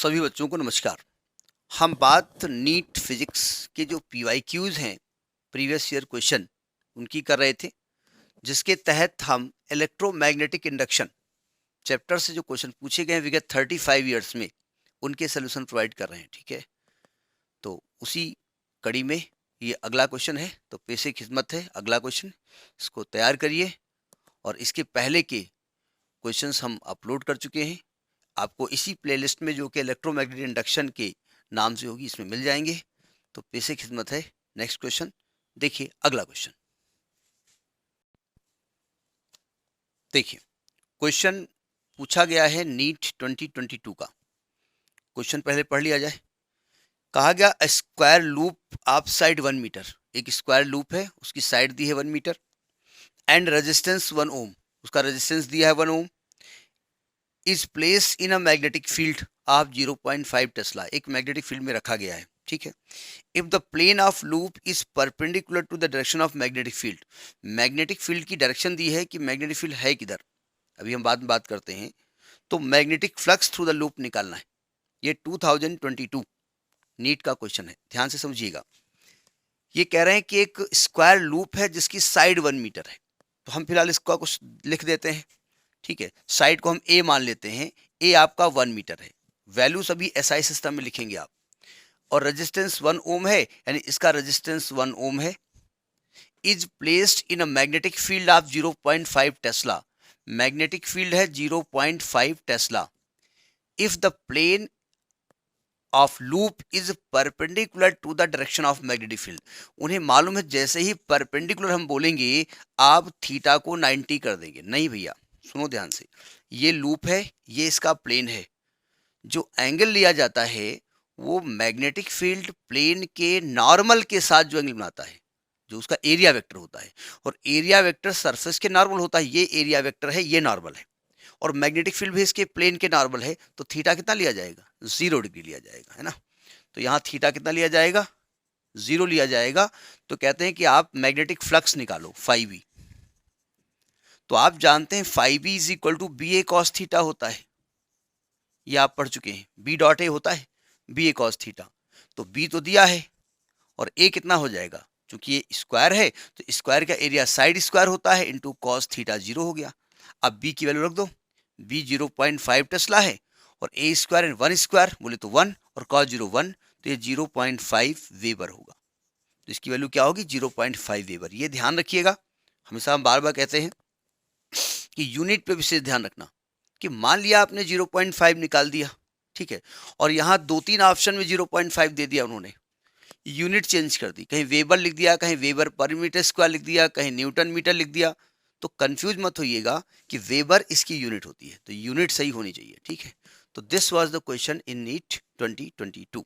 सभी बच्चों को नमस्कार। हम बात नीट फिजिक्स के जो पीवाईक्यूज हैं, प्रीवियस ईयर क्वेश्चन, उनकी कर रहे थे, जिसके तहत हम इलेक्ट्रोमैग्नेटिक इंडक्शन चैप्टर से जो क्वेश्चन पूछे गए हैं विगत 35 ईयर्स में, उनके सोल्यूशन प्रोवाइड कर रहे हैं। ठीक है, तो उसी कड़ी में ये अगला क्वेश्चन है, तो पेशे खिदमत है अगला क्वेश्चन, इसको तैयार करिए। और इसके पहले के क्वेश्चंस हम अपलोड कर चुके हैं, आपको इसी प्लेलिस्ट में जो कि इलेक्ट्रोमैग्नेटिक इंडक्शन के नाम से होगी, इसमें मिल जाएंगे। तो पेशे खिदमत है। नेक्स्ट क्वेश्चन देखिए, अगला क्वेश्चन देखिए। क्वेश्चन पूछा गया है नीट 2022 का। क्वेश्चन पहले पढ़ लिया जाए। कहा गया square loop of side 1 metre, एक स्क्वायर लूप है, उसकी साइड दी है 1 मीटर, एंड रेजिस्टेंस 1 ओम, उसका रेजिस्टेंस दिया है 1 ohm, is place in a magnetic field of 0.5 tesla, एक मैग्नेटिक फील्ड में रखा गया है। ठीक है, if the plane of loop is perpendicular to the direction of magnetic field, magnetic field की डायरेक्शन दी है कि मैग्नेटिक फील्ड है किधर, अभी हम बाद में बात करते हैं। तो magnetic flux through the loop निकालना है। ये 2022 नीट का क्वेश्चन है, ध्यान से समझिएगा। ये कह रहे हैं कि एक स्क्वायर लूप है जिसकी साइड 1 मीटर है, तो हम फिलहाल इसका कुछ लिख देते हैं। ठीक है, साइड को हम ए मान लेते हैं, ए आपका 1 मीटर है, वैल्यू सभी एसआई सिस्टम में लिखेंगे आप, और रेजिस्टेंस 1 ओम है, यानी इसका रेजिस्टेंस 1 ओम है। Is placed in a magnetic field of 0.5 tesla, magnetic field है 0.5 tesla. If the plane of loop is perpendicular to the direction of magnetic field, उन्हें मालूम है जैसे ही परपेंडिकुलर हम बोलेंगे आप थीटा को 90 कर देंगे। नहीं भैया, सुनो ध्यान से, ये लूप है, ये इसका प्लेन है, जो एंगल लिया जाता है वो मैग्नेटिक फील्ड प्लेन के नॉर्मल के साथ जो एंगल बनाता है, जो उसका एरिया वेक्टर होता है, और एरिया वेक्टर सरफेस के नॉर्मल होता है, ये एरिया वेक्टर है, ये नॉर्मल है, और मैग्नेटिक फील्ड भी इसके प्लेन के नॉर्मल है, तो थीटा कितना लिया जाएगा, 0 डिग्री लिया जाएगा, है ना। तो यहाँ थीटा कितना लिया जाएगा, 0 लिया जाएगा। तो कहते हैं कि आप मैग्नेटिक फ्लक्स निकालो फाई, तो आप जानते हैं phi B is equal to B A cos theta होता है, ये आप पढ़ चुके हैं, बी डॉट ए होता है बी ए कॉस थीटा। तो बी तो दिया है, और ए कितना हो जाएगा, क्योंकि ये स्क्वायर है तो स्क्वायर का एरिया साइड स्क्वायर होता है, इंटू कॉस थीटा 0 हो गया। अब बी की वैल्यू रख दो, बी 0.5 टेस्ला है, और ए स्क्वायर एंड 1 स्क्वायर बोले तो 1, और कॉस 0 1, तो ये 0.5 वेबर होगा। तो इसकी वैल्यू क्या होगी, 0.5 वेबर। ये ध्यान रखिएगा, हमेशा हम बार बार कहते हैं कि यूनिट पे विशेष ध्यान रखना, कि मान लिया आपने 0.5 निकाल दिया, ठीक है, और यहाँ 2-3 ऑप्शन में 0.5 दे दिया उन्होंने, यूनिट चेंज कर दी, कहीं वेबर लिख दिया, कहीं वेबर पर मीटर स्क्वायर लिख दिया, कहीं न्यूटन मीटर लिख दिया, तो कंफ्यूज मत होइएगा कि वेबर इसकी यूनिट होती है, तो यूनिट सही होनी चाहिए। ठीक है, तो this was the question in NEET 2022।